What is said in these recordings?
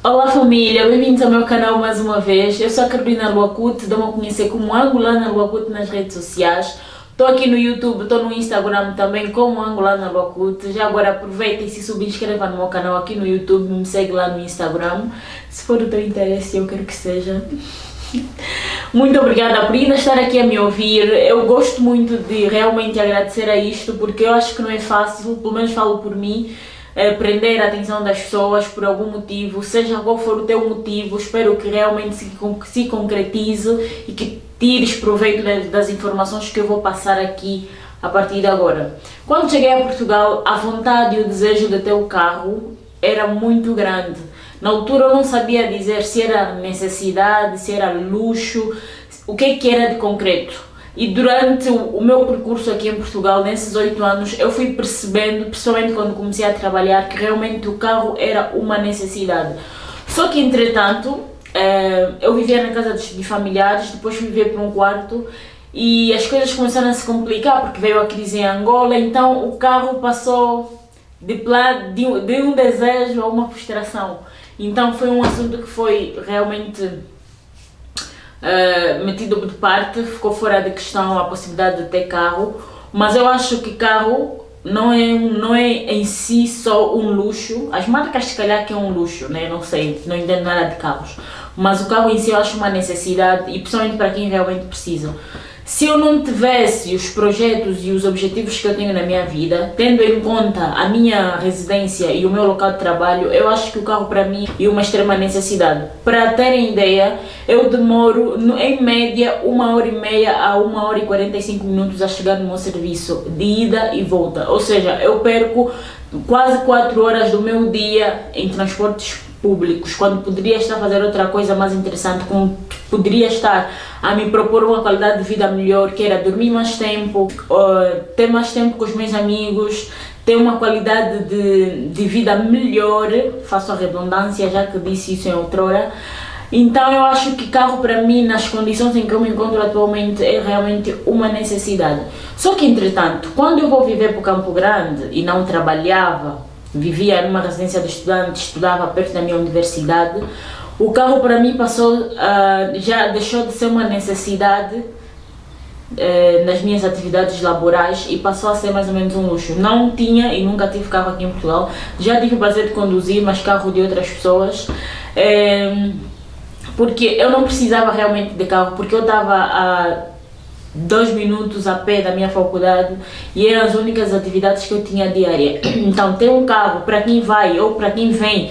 Olá família, bem-vindos ao meu canal mais uma vez. Eu sou a Carolina Luacute, dou-me a conhecer como Angolana Luacute nas redes sociais. Estou aqui no YouTube, estou no Instagram também como Angolana Luacute. Já agora aproveita e se subscreva no meu canal aqui no YouTube, me segue lá no Instagram. Se for do teu interesse, eu quero que seja. Muito obrigada por ainda estar aqui a me ouvir. Eu gosto muito de realmente agradecer a isto, porque eu acho que não é fácil, pelo menos falo por mim, prender a atenção das pessoas por algum motivo, seja qual for o teu motivo. Espero que realmente se concretize e que tires proveito das informações que eu vou passar aqui a partir de agora. Quando cheguei a Portugal, a vontade e o desejo de ter o carro era muito grande. Na altura eu não sabia dizer se era necessidade, se era luxo, o que era de concreto. E durante o meu percurso aqui em Portugal, nesses 8 anos, eu fui percebendo, principalmente quando comecei a trabalhar, que realmente o carro era uma necessidade. Só que, entretanto, eu vivia na casa de familiares, depois fui viver para um quarto e as coisas começaram a se complicar porque veio a crise em Angola, então o carro passou de um desejo a uma frustração. Então foi um assunto que foi realmente metido de parte, ficou fora de questão a possibilidade de ter carro, mas eu acho que carro não é em si só um luxo. As marcas se calhar que é um luxo, né? Não sei, não entendo nada de carros, mas o carro em si eu acho uma necessidade e principalmente para quem realmente precisa. Se eu não tivesse os projetos e os objetivos que eu tenho na minha vida, tendo em conta a minha residência e o meu local de trabalho, eu acho que o carro para mim é uma extrema necessidade. Para terem ideia, eu demoro em média 1h30 a 1h45 minutos a chegar no meu serviço de ida e volta. Ou seja, eu perco quase 4 horas do meu dia em transportes públicos, quando poderia estar a fazer outra coisa mais interessante, como poderia estar a me propor uma qualidade de vida melhor, que era dormir mais tempo, ter mais tempo com os meus amigos, ter uma qualidade de vida melhor, faço a redundância, já que disse isso em outrora. Então eu acho que carro para mim, nas condições em que eu me encontro atualmente, é realmente uma necessidade. Só que entretanto, quando eu vou viver para o Campo Grande e não trabalhava, vivia numa residência de estudantes, estudava perto da minha universidade, o carro para mim já deixou de ser uma necessidade nas minhas atividades laborais e passou a ser mais ou menos um luxo. Não tinha e nunca tive carro aqui em Portugal, já tive o prazer de conduzir, mas carro de outras pessoas, porque eu não precisava realmente de carro, porque eu estava a 2 minutos a pé da minha faculdade e eram as únicas atividades que eu tinha diária. Então ter um carro para quem vai ou para quem vem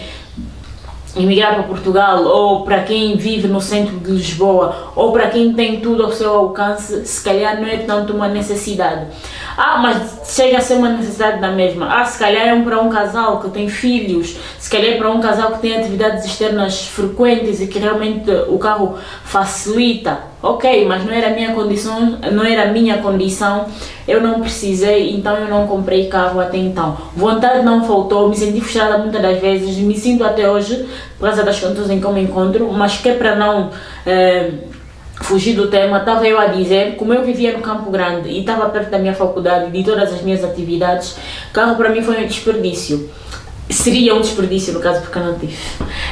emigrar para Portugal, ou para quem vive no centro de Lisboa, ou para quem tem tudo ao seu alcance, se calhar não é tanto uma necessidade. Mas chega a ser uma necessidade da mesma. Se calhar é para um casal que tem filhos, se calhar é para um casal que tem atividades externas frequentes e que realmente o carro facilita. Ok, mas não era a minha condição, eu não precisei, então eu não comprei carro até então. Vontade não faltou, me senti frustrada muitas das vezes, me sinto até hoje, por causa das condições em que eu me encontro, mas que é para não fugir do tema, estava eu a dizer, como eu vivia no Campo Grande e estava perto da minha faculdade e de todas as minhas atividades, carro para mim foi um desperdício. Seria um desperdício no caso porque eu não tive.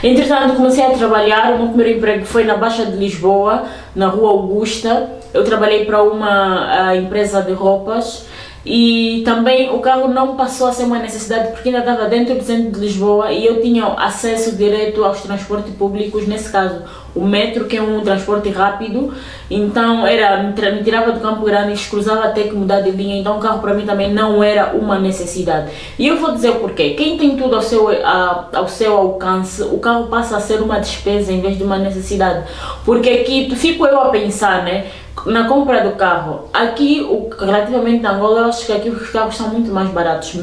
Entretanto comecei a trabalhar, o meu primeiro emprego foi na Baixa de Lisboa, na Rua Augusta. Eu trabalhei para uma empresa de roupas e também o carro não passou a ser uma necessidade porque ainda estava dentro do centro de Lisboa e eu tinha acesso direto aos transportes públicos, nesse caso o metro, que é um transporte rápido, então me tirava do Campo Grande e cruzava até que mudar de linha, então o carro para mim também não era uma necessidade. E eu vou dizer o porquê. Quem tem tudo ao seu alcance, o carro passa a ser uma despesa em vez de uma necessidade, porque aqui fico eu a pensar, né? Na compra do carro, aqui relativamente a Angola, eu acho que aqui os carros são muito mais baratos,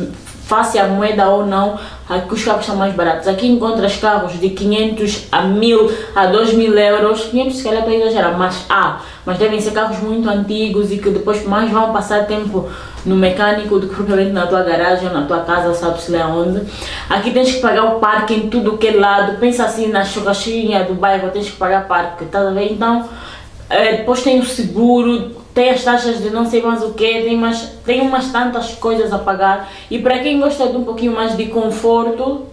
face à moeda ou não, aqui os carros são mais baratos. Aqui encontras carros de 500 a 1000 a 2000 euros, 500 se calhar para exagerar, mas devem ser carros muito antigos e que depois mais vão passar tempo no mecânico do que propriamente na tua garagem ou na tua casa, sabe-se lá onde. Aqui tens que pagar o parque em tudo que é lado, pensa assim na churrasquinha do bairro, tens que pagar parque, estás a ver? Então depois tem o seguro, tem as taxas de não sei mais o que, tem umas tantas coisas a pagar, e para quem gosta de um pouquinho mais de conforto,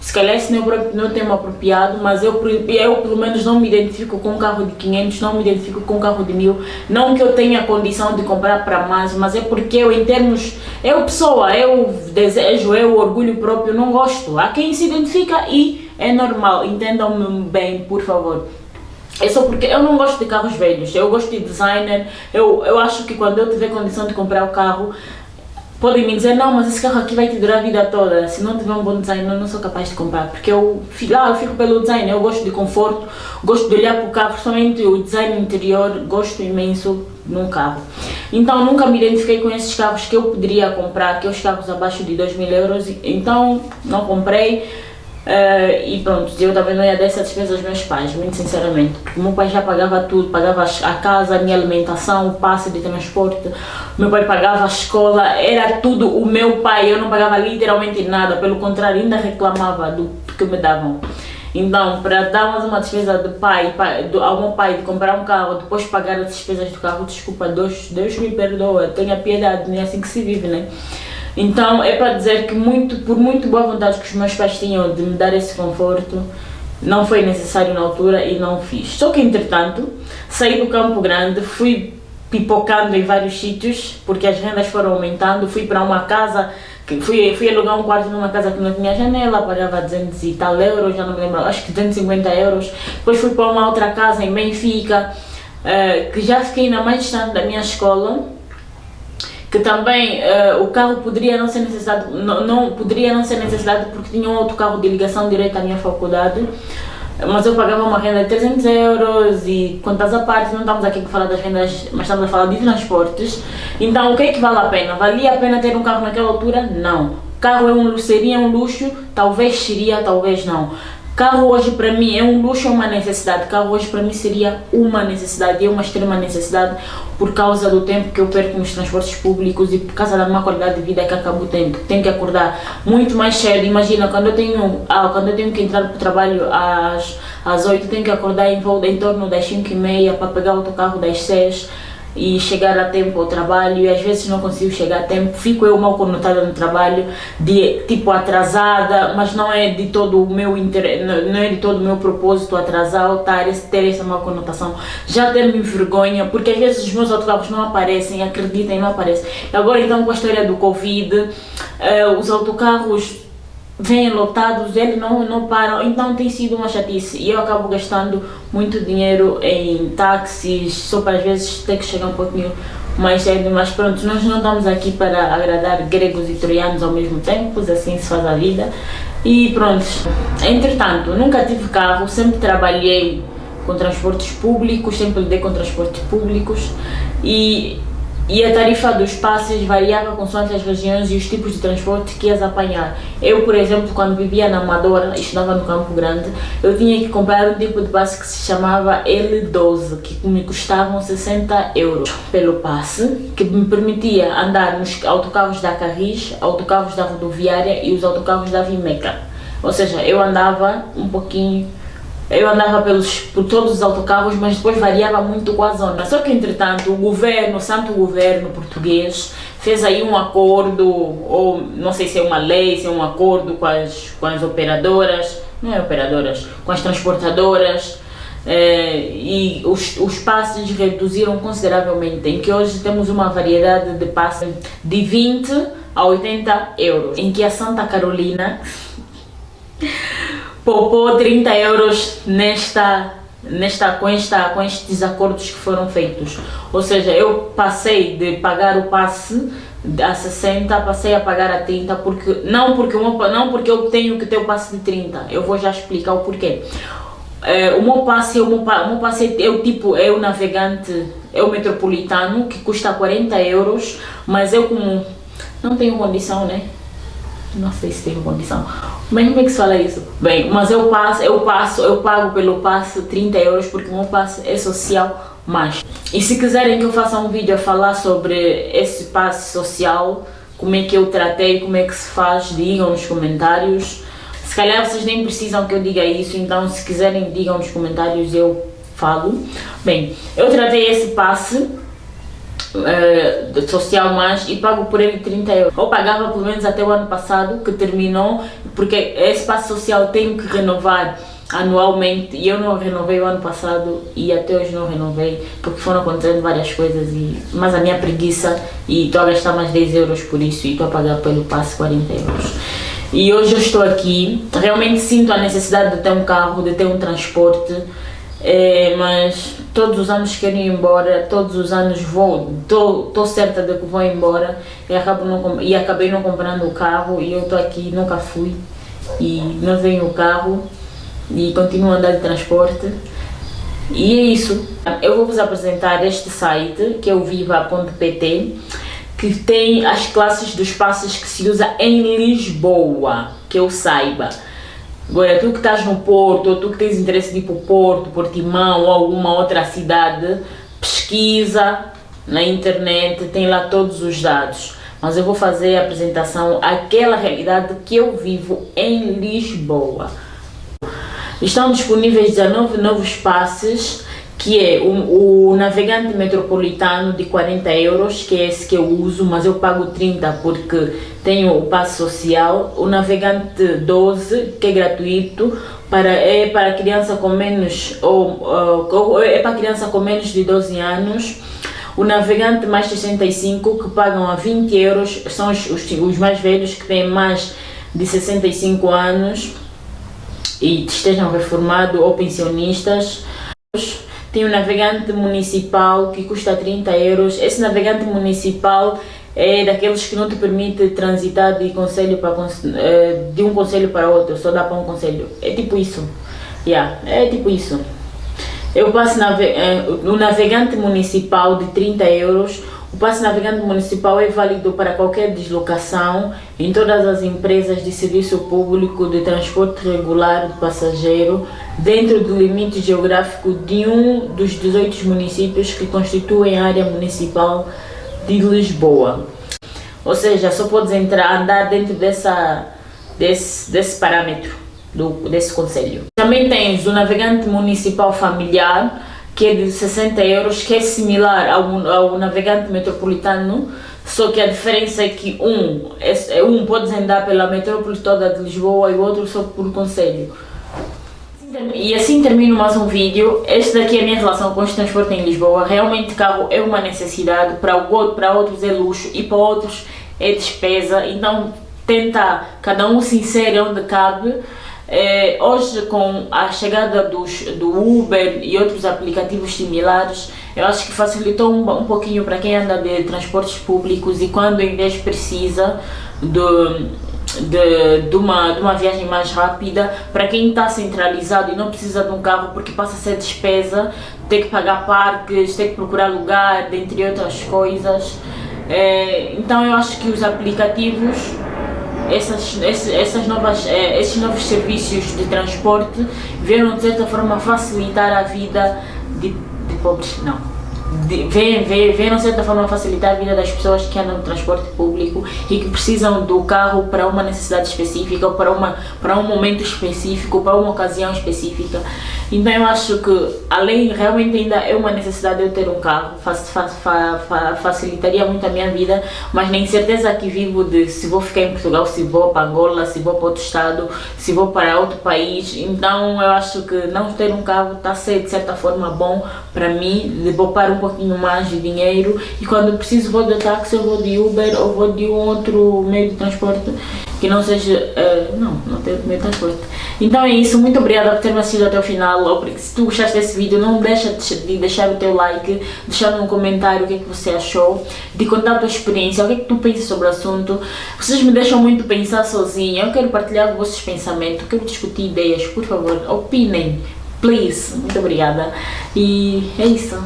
Se calhar esse não é o tema apropriado, mas eu pelo menos não me identifico com um carro de 500, não me identifico com um carro de 1000. Não que eu tenha condição de comprar para mais, mas é porque eu, em termos, eu pessoa, eu desejo, eu orgulho próprio, não gosto. Há quem se identifica e é normal, entendam-me bem, por favor. É só porque eu não gosto de carros velhos, eu gosto de designer. Eu acho que quando eu tiver condição de comprar o carro, podem me dizer, não, mas esse carro aqui vai te durar a vida toda. Se não tiver um bom design, eu não sou capaz de comprar. Porque eu fico pelo design, eu gosto de conforto, gosto de olhar para o carro, principalmente o design interior, gosto imenso num carro. Então nunca me identifiquei com esses carros que eu poderia comprar, que é os carros abaixo de 2000 euros. Então não comprei. E pronto, eu também não ia dar essa despesa aos meus pais, muito sinceramente, porque o meu pai já pagava tudo, pagava a casa, a minha alimentação, o passe de transporte, meu pai pagava a escola, era tudo o meu pai, eu não pagava literalmente nada, pelo contrário, ainda reclamava do que me davam. Então, para dar mais uma despesa ao meu pai de comprar um carro, depois pagar as despesas do carro, desculpa, Deus me perdoa, tenha piedade, não é assim que se vive, né? Então é para dizer que por muito boa vontade que os meus pais tinham de me dar esse conforto, não foi necessário na altura e não fiz. Só que entretanto, saí do Campo Grande, fui pipocando em vários sítios, porque as rendas foram aumentando, fui para uma casa, fui alugar um quarto numa casa que não tinha janela, pagava 200 e tal euros, já não me lembro, acho que 250 euros. Depois fui para uma outra casa em Benfica, que já fiquei ainda mais distante da minha escola, que também o carro poderia não ser necessidade, não poderia não ser necessidade porque tinha um outro carro de ligação direta à minha faculdade, mas eu pagava uma renda de 300 euros e contas à parte, não estamos aqui a falar das rendas, mas estamos a falar de transportes. Então o que é que vale a pena? Valia a pena ter um carro naquela altura? Não. Carro seria um luxo? Talvez seria, talvez não. Carro hoje para mim é um luxo ou uma necessidade? Carro hoje para mim seria uma necessidade, é uma extrema necessidade por causa do tempo que eu perco nos transportes públicos e por causa da má qualidade de vida que acabo tendo. Tenho que acordar muito mais cedo. Imagina, quando eu tenho que entrar para o trabalho às 8, tenho que acordar em torno das 5h30 para pegar o autocarro das 6 e chegar a tempo ao trabalho, e às vezes não consigo chegar a tempo, fico eu mal conotada no trabalho, tipo atrasada, mas não é de todo o meu interesse, não é de todo o meu propósito atrasar ou ter essa má conotação. Já ter-me vergonha, porque às vezes os meus autocarros não aparecem, acreditem, não aparecem. Agora então com a história do Covid, os autocarros vêm lotados, eles não param, então tem sido uma chatice e eu acabo gastando muito dinheiro em táxis, só para às vezes ter que chegar um pouquinho mais cedo, mas pronto, nós não estamos aqui para agradar gregos e troianos ao mesmo tempo, assim se faz a vida e pronto. Entretanto, nunca tive carro, sempre trabalhei com transportes públicos, sempre lidei com transportes públicos e a tarifa dos passes variava consoante as regiões e os tipos de transporte que ias apanhar. Eu, por exemplo, quando vivia na Amadora, estudava no Campo Grande, eu tinha que comprar um tipo de passe que se chamava L12, que me custavam 60 euros pelo passe, que me permitia andar nos autocarros da Carris, autocarros da rodoviária e os autocarros da Vimeca. Ou seja, eu andava por todos os autocarros, mas depois variava muito com a zona. Só que entretanto o santo governo português fez aí um acordo, ou não sei se é uma lei, se é um acordo com as operadoras, não é operadoras, com as transportadoras, e os passes reduziram consideravelmente, em que hoje temos uma variedade de passes de 20 a 80 euros, em que a Santa Carolina poupou 30 euros com estes acordos que foram feitos. Ou seja, eu passei de pagar o passe a 60, passei a pagar a 30, não porque eu tenho que ter o passe de 30, eu vou já explicar o porquê. O meu passe é o navegante, é o metropolitano, que custa 40 euros, mas eu como não tenho condição, né? Não sei se tenho condição, mas como é que se fala isso? Bem, mas eu pago pelo passe 30 euros porque o meu passe é social mais. E se quiserem que eu faça um vídeo a falar sobre esse passe social, como é que eu tratei, como é que se faz, digam nos comentários. Se calhar vocês nem precisam que eu diga isso, então se quiserem digam nos comentários, eu falo. Bem, eu tratei esse passe social mais e pago por ele 30 euros. Eu pagava pelo menos até o ano passado, que terminou, porque esse passe social tenho que renovar anualmente e eu não renovei o ano passado e até hoje não renovei porque foram acontecendo várias coisas, mas a minha preguiça, e estou a gastar mais 10 euros por isso e estou a pagar pelo passe 40 euros. E hoje eu estou aqui, realmente sinto a necessidade de ter um carro, de ter um transporte, mas todos os anos quero ir embora, todos os anos estou certa de que vou embora e acabei não comprando o carro e eu estou aqui, nunca fui e não tenho o carro e continuo a andar de transporte. E é isso. Eu vou vos apresentar este site que é o viva.pt, que tem as classes dos passes que se usa em Lisboa, que eu saiba. Agora, tu que estás no Porto, ou tu que tens interesse de ir para o Porto, Portimão ou alguma outra cidade, pesquisa na internet, tem lá todos os dados. Mas eu vou fazer a apresentação àquela realidade que eu vivo em Lisboa. Estão disponíveis 19 novos passes, que é o navegante metropolitano de 40 euros, que é esse que eu uso, mas eu pago 30 porque tenho o passe social. O navegante 12, que é gratuito, é para criança com menos para criança com menos de 12 anos. O navegante mais 65, que pagam a 20 euros, são os mais velhos, que têm mais de 65 anos e estejam reformados ou pensionistas. Tem o navegante municipal, que custa 30 euros. Esse navegante municipal é daqueles que não te permite transitar de um concelho para outro, só dá para um concelho. É tipo isso. É tipo isso. Eu passo no navegante municipal de 30 euros. O passe navegante municipal é válido para qualquer deslocação em todas as empresas de serviço público de transporte regular de passageiro, dentro do limite geográfico de um dos 18 municípios que constituem a área municipal de Lisboa. Ou seja, só podes andar dentro desse parâmetro, desse concelho. Também tens o navegante municipal familiar, que é de 60 euros, que é similar ao navegante metropolitano, só que a diferença é que um pode andar pela metrópole toda de Lisboa e o outro só por concelho. E assim termino mais um vídeo. Este daqui é a minha relação com este transporte em Lisboa. Realmente carro é uma necessidade, para outros é luxo e para outros é despesa, então tenta cada um se inserir onde cabe. Hoje, com a chegada do Uber e outros aplicativos similares, eu acho que facilitou um pouquinho para quem anda de transportes públicos e quando em vez precisa de uma viagem mais rápida, para quem está centralizado e não precisa de um carro porque passa a ser despesa, ter que pagar parques, ter que procurar lugar, dentre outras coisas. Então eu acho que os aplicativos, esses novos serviços de transporte vieram de certa forma facilitar a vida de pobres, não. Vieram de certa forma facilitar a vida das pessoas que andam no transporte público e que precisam do carro para uma necessidade específica, para um momento específico, para uma ocasião específica. Então eu acho que, além, realmente ainda é uma necessidade eu ter um carro, facilitaria muito a minha vida, mas na incerteza que vivo de se vou ficar em Portugal, se vou para Angola, se vou para outro estado, se vou para outro país. Então eu acho que não ter um carro está a ser de certa forma bom para mim, de poupar um pouquinho mais de dinheiro, e quando preciso vou de táxi, eu vou de Uber ou vou de um outro meio de transporte que não seja, não tem meio de transporte. Então é isso, muito obrigada por ter-me assistido até o final. Se tu gostaste desse vídeo, não deixa de deixar o teu like, deixar no comentário o que é que você achou, de contar a tua experiência, o que é que tu pensas sobre o assunto. Vocês me deixam muito pensar sozinha, eu quero partilhar os vossos pensamentos, eu quero discutir ideias, por favor, opinem, please. Muito obrigada, e é isso.